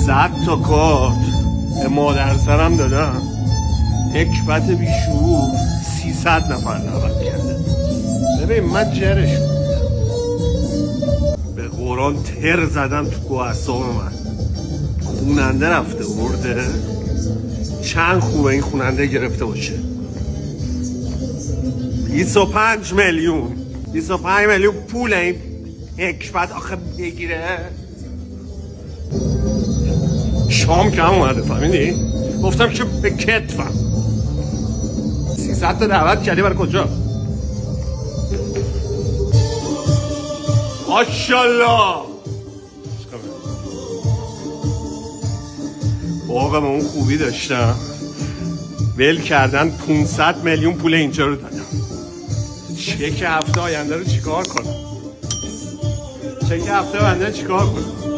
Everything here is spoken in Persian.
100 تا کارت به مادر سرم دادم. حکمت بیشعور 300 نفر دعوت کرده. ببین من جرش بودم، به قرآن تر زدم تو اعصاب من. خوننده رفته برده. چند خوبه این خوننده گرفته باشه؟ 25 میلیون 25 میلیون پول این حکمت آخه بگیره. شام کم اومده فهمیدی؟ گفتم که به کتفم 300 تا دعوت کردی برای کجا؟ ماشالله واقعا اون خوبی داشتم، ول کردن 500 میلیون پول اینجا رو دادم. چک هفته آینده رو چیکار کنم؟ چک هفته آینده چیکار کنم؟